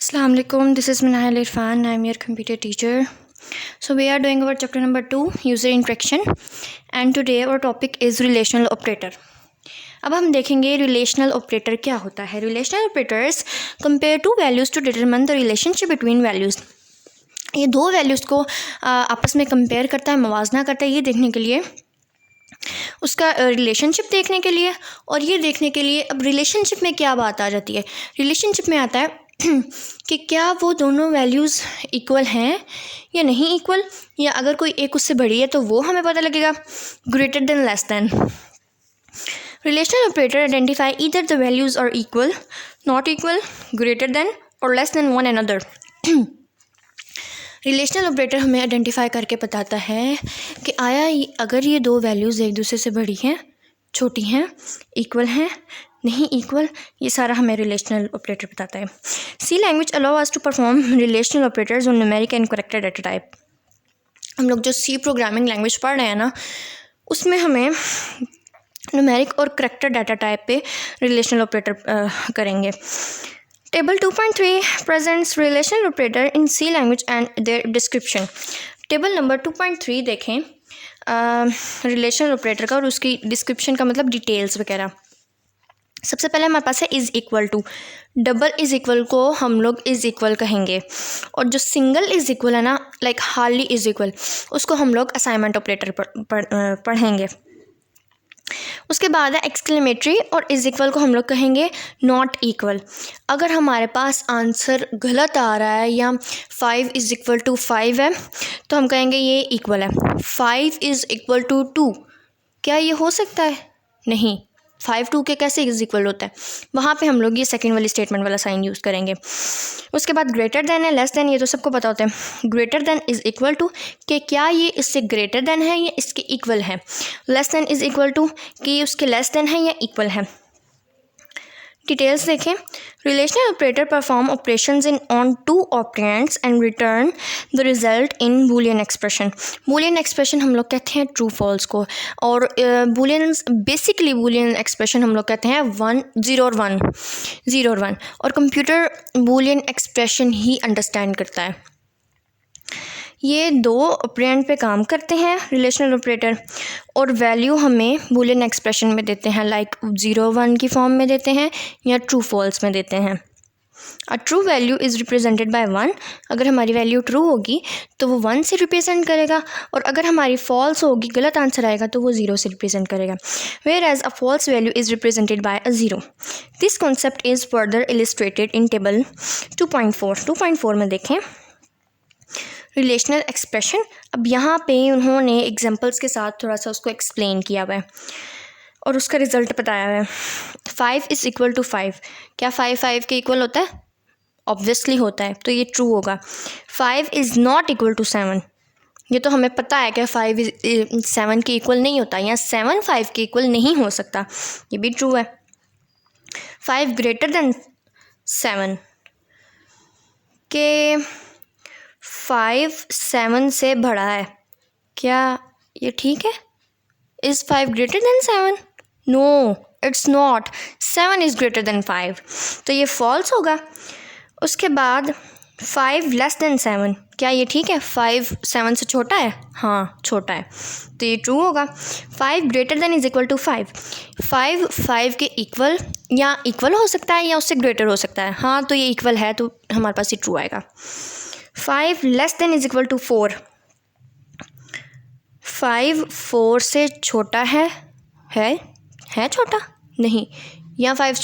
Assalamu alaikum, this is Minahal Irfan. I am your computer teacher. So we are doing our chapter number 2, user interaction, and today our topic is relational operator. अब हम देखेंगे relational operator क्या होता है. Relational operators compare two values to determine the relationship between values. ये दो values को आपस में कंपेयर करता है, मवाजना करता है, ये देखने के लिए, उसका रिलेशनशिप देखने के लिए, और ये देखने के लिए अब रिलेशनशिप में क्या बात आ जाती है. रिलेशनशिप में आता है कि क्या वो दोनों वैल्यूज़ इक्वल हैं या नहीं इक्वल, या अगर कोई एक उससे बड़ी है तो वो हमें पता लगेगा. Greater than, less than. Relational operator identify either the values are equal, not equal, greater than और less than one another. Relational operator हमें आइडेंटिफाई करके बताता है कि अगर ये दो वैल्यूज़ एक दूसरे से बड़ी हैं, छोटी हैं, इक्वल हैं, नहीं इक्वल, ये सारा हमें रिलेशनल ऑपरेटर बताता है. C language allow us to perform relational operators on numeric and character data type. हम लोग जो सी प्रोग्रामिंग लैंग्वेज पढ़ रहे हैं ना, उसमें हमें न्यूमेरिक और कैरेक्टर डाटा टाइप पे रिलेशनल ऑपरेटर करेंगे. Table 2.3 presents relational operator in C language and their description. Table number 2.3 देखें रिलेशनल ऑपरेटर का और उसकी डिस्क्रिप्शन का मतलब डिटेल्स वगैरह. सबसे पहले हमारे पास है is equal to. Double is equal को हम लोग इज़ इक्वल कहेंगे, और जो सिंगल इज़ इक्वल है ना, लाइक हार्डली इज़ इक्वल, उसको हम लोग असाइनमेंट ऑपरेटर पढ़ेंगे. उसके बाद है एक्सक्लेमेटरी और इज़ इक्वल को हम लोग कहेंगे नॉट इक्वल. अगर हमारे पास आंसर गलत आ रहा है या 5 इज़ इक्वल टू 5 है तो हम कहेंगे ये इक्वल है. 5 इज़ इक्वल टू 2, क्या ये हो सकता है? नहीं. 5 2 के कैसे इज इक्वल होता है? वहाँ पे हम लोग ये सेकंड वाली स्टेटमेंट वाला साइन यूज़ करेंगे. उसके बाद ग्रेटर देन है, लेस देन, ये तो सबको पता होता है. Greater than is equal to कि क्या ये इससे ग्रेटर देन है या इसके इक्वल है. Less than is equal to कि ये उसके लेस देन है या इक्वल है. डिटेल्स देखें. Relational operator perform operations in on two operands and return the result in Boolean expression. Boolean expression हम लोग कहते हैं ट्रू फॉल्स को, और बेसिकली बूलियन एक्सप्रेशन हम लोग कहते हैं 1 0 और 1 0 और 1, और कंप्यूटर बूलियन एक्सप्रेशन ही अंडरस्टैंड करता है. ये दो ऑपरेंड पे काम करते हैं रिलेशनल ऑपरेटर, और वैल्यू हमें बूलियन एक्सप्रेशन में देते हैं, लाइक 0 1 की फॉर्म में देते हैं या ट्रू फॉल्स में देते हैं. A true value is represented bye 1. अगर हमारी वैल्यू ट्रू होगी तो वो 1 से रिप्रेजेंट करेगा, और अगर हमारी फॉल्स होगी, गलत आंसर आएगा, तो वो 0 से रिप्रेजेंट करेगा. Whereas a false value is represented by a 0. This concept is further illustrated in table 2.4. 2.4 में देखें रिलेशनल एक्सप्रेशन. अब यहाँ पे उन्होंने एग्जांपल्स के साथ थोड़ा सा उसको एक्सप्लेन किया हुआ है और उसका रिज़ल्ट बताया हुआ है. 5 इज़ इक्वल टू 5. क्या 5 5 के इक्वल होता है? ऑब्वियसली होता है, तो ये ट्रू होगा. 5 इज़ नॉट इक्वल टू 7. ये तो हमें पता है कि 5 7 के इक्वल नहीं होता, या 7 5 के इक्वल नहीं हो सकता, ये भी ट्रू है. 5 ग्रेटर देन 7 के 5 7 से बड़ा है, क्या ये ठीक है? Is 5 greater than 7? No, it's not. 7 is greater than 5, तो ये फॉल्स होगा. उसके बाद 5 लेस देन 7, क्या ये ठीक है? 5 7 से छोटा है? हाँ, छोटा है, तो ये ट्रू होगा. 5 greater than is equal to 5. 5 5 के इक्वल या इक्वल हो सकता है या उससे ग्रेटर हो सकता है. हाँ, तो ये इक्वल है, तो हमारे पास ये ट्रू आएगा. 5 less than is equal to 4. 5 4 से छोटा है छोटा? नहीं. या 5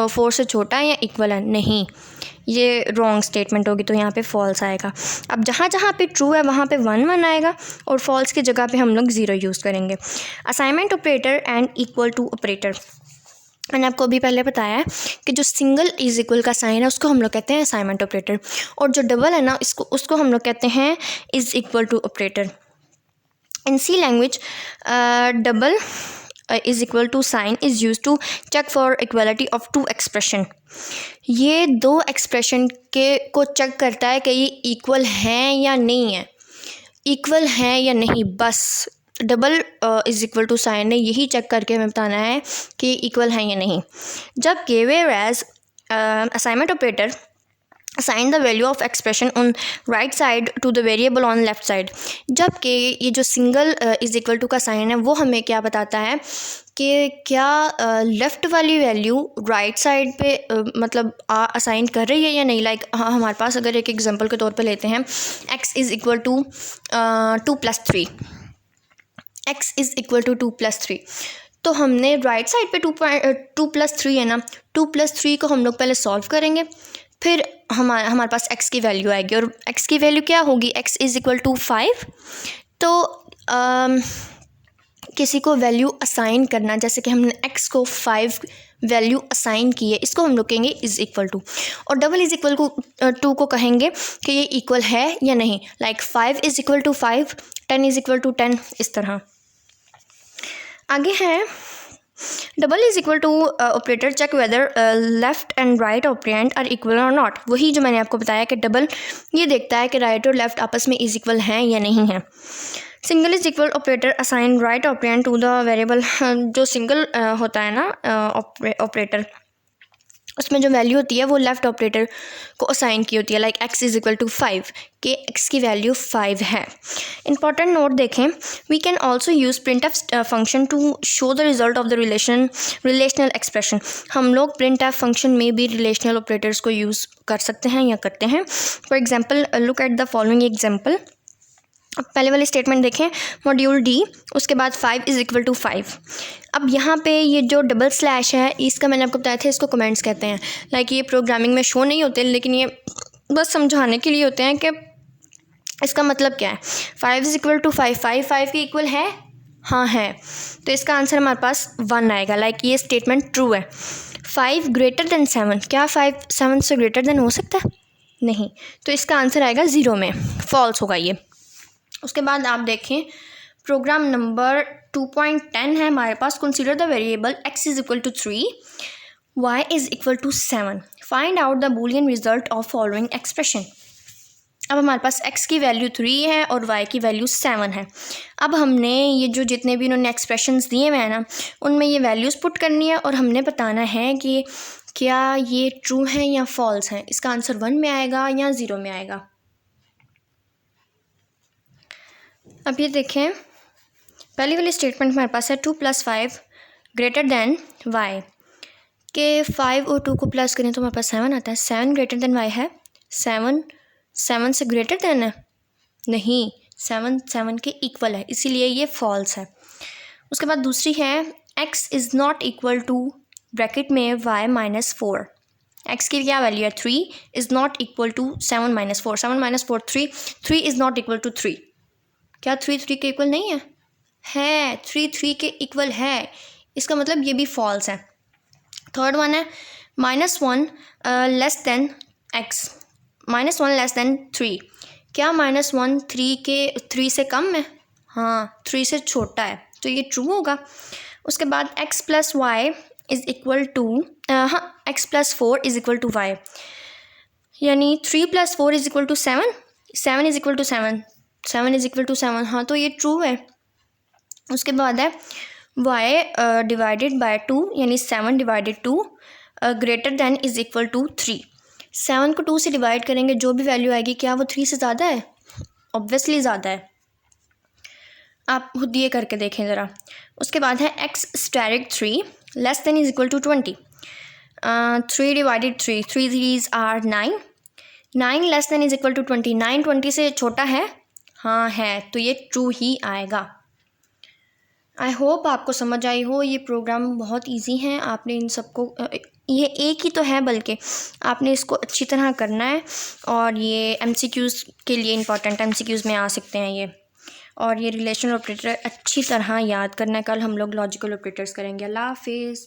4 से छोटा है या इक्वल है? नहीं, ये रॉन्ग स्टेटमेंट होगी, तो यहाँ पे फॉल्स आएगा. अब जहाँ जहाँ पे ट्रू है वहाँ पे 1 1 आएगा, और फॉल्स की जगह पे हम लोग 0 यूज़ करेंगे. Assignment operator and equal to operator. मैंने आपको अभी पहले बताया है कि जो सिंगल इज़ इक्वल का साइन है उसको हम लोग कहते हैं असाइनमेंट ऑपरेटर, और जो डबल है ना, उसको हम लोग कहते हैं is equal to operator. In C language double is equal to sign is use to check for equality of two expression. ये दो एक्सप्रेशन को चेक करता है कि ये इक्वल हैं या नहीं है, इक्वल हैं या नहीं. बस double is equal to sign है, यही चेक करके हमें बताना है कि इक्वल हैं या नहीं. जबकि whereas assignment operator assign the value of expression on right side to the variable on left side। जबकि ये जो सिंगल इज इक्वल टू का साइन है वो हमें क्या बताता है कि क्या लेफ़्ट वाली वैल्यू राइट साइड पे मतलब असाइन कर रही है या नहीं। लाइक हमारे पास अगर एक एग्जांपल के तौर पे लेते हैं x is equal to 2+3, x is equal to 2+3, तो हमने राइट साइड पे 2+3 है ना, 2+3 को हम लोग पहले सॉल्व करेंगे, फिर हमारे पास x की वैल्यू आएगी और x की वैल्यू क्या होगी, x इज़ इक्वल टू 5। तो किसी को वैल्यू असाइन करना, जैसे कि हमने x को 5 वैल्यू असाइन की है, इसको हम लोग कहेंगे इज़ इक्वल टू, और डबल इज़ इक्वल टू को कहेंगे कि ये इक्वल है या नहीं। Like 5 is equal to 5, 10 is equal to 10, इस तरह। आगे है double is equal to operator check whether left and right operand are equal और नॉट। वही जो मैंने आपको बताया कि डबल ये देखता है कि राइट और लेफ़्ट आपस में इज़ इक्वल हैं या नहीं है। Single is equal operator assign right operand to the variable. जो सिंगल होता है ना ऑपरेटर, उसमें जो वैल्यू होती है वो लेफ़्ट ऑपरेटर को असाइन की होती है। Like x is equal to 5, कि x की वैल्यू 5 है। इंपॉर्टेंट नोट देखें, we can also use printf function to show the result of the relational expression. हम लोग प्रिंटफ फंक्शन में भी रिलेशनल ऑपरेटर्स को यूज़ कर सकते हैं या करते हैं। For example look at the following example. पहले वाली स्टेटमेंट देखें, मॉड्यूल डी, उसके बाद 5 इज़ इक्वल टू 5। अब यहाँ पे ये जो डबल स्लैश है, इसका मैंने आपको बताया था, इसको कमेंट्स कहते हैं। लाइक ये प्रोग्रामिंग में शो नहीं होते, लेकिन ये बस समझाने के लिए होते हैं कि इसका मतलब क्या है। 5 इज़ इक्वल टू 5, 5 के इक्वल है, हाँ है, तो इसका आंसर हमारे पास 1 आएगा। लाइक ये स्टेटमेंट ट्रू है। 5 ग्रेटर देन 7, क्या 5 7 से ग्रेटर देन हो सकता है? नहीं, तो इसका आंसर आएगा 0 में, फॉल्स होगा ये। उसके बाद आप देखें प्रोग्राम नंबर 2.10 है हमारे पास। Consider the variable x is equal to 3, y is equal to 7, find out the Boolean result of following expression. अब हमारे पास x की वैल्यू 3 है और y की वैल्यू 7 है। अब हमने ये जो जितने भी इन्होंने एक्सप्रेशंस दिए हुए हैं ना, उनमें ये वैल्यूज़ पुट करनी है और हमने बताना है कि क्या ये ट्रू है या फॉल्स है। इसका आंसर 1 में आएगा या 0 में आएगा। अब ये देखें, पहली वाली स्टेटमेंट हमारे पास है 2 + 5 ग्रेटर दैन y, के 5 और 2 को प्लस करें तो हमारे पास 7 आता है। 7 ग्रेटर दैन y है, 7 से ग्रेटर दैन है, नहीं, 7 के इक्वल है, इसीलिए ये फॉल्स है। उसके बाद दूसरी है x is not equal to bracket में y - 4। x की क्या वैल्यू है, 3 is not equal to 7 - 4, 7 - 4 3 is not equal to 3। क्या 3 के इक्वल नहीं है? 3 के इक्वल है, इसका मतलब ये भी फॉल्स है। थर्ड वन है -1 less than x, -1 less than 3। क्या -1 3 से कम है? हाँ, 3 से छोटा है, तो ये ट्रू होगा। उसके बाद x + y is equal to x + 4 is equal to y, यानी 3 + 4 is equal to 7, 7 is equal to 7, 7 is equal to 7, हाँ, तो ये ट्रू है। उसके बाद है y डिवाइडेड बाय 2, यानी 7 divided 2 greater than is equal to 3। 7 को 2 से डिवाइड करेंगे, जो भी वैल्यू आएगी क्या वो 3 से ज़्यादा है? ऑब्वियसली ज़्यादा है, आप खुद ये करके देखें ज़रा। उसके बाद है x asterisk 3 less than is equal to 20। 3 divided 3, 3 3s are 9, 9 less than is equal to 20, 9 20 से छोटा है, हाँ है, तो ये ट्रू ही आएगा। आई होप आपको समझ आई हो। ये प्रोग्राम बहुत इजी हैं, आपने इन सबको ये एक ही तो है, बल्कि आपने इसको अच्छी तरह करना है, और ये MCQs के लिए इंपॉर्टेंट, MCQs में आ सकते हैं ये। और ये रिलेशनल ऑपरेटर अच्छी तरह याद करना है। कल हम लोग लॉजिकल ऑपरेटर्स करेंगे। अल्लाह हाफिज़।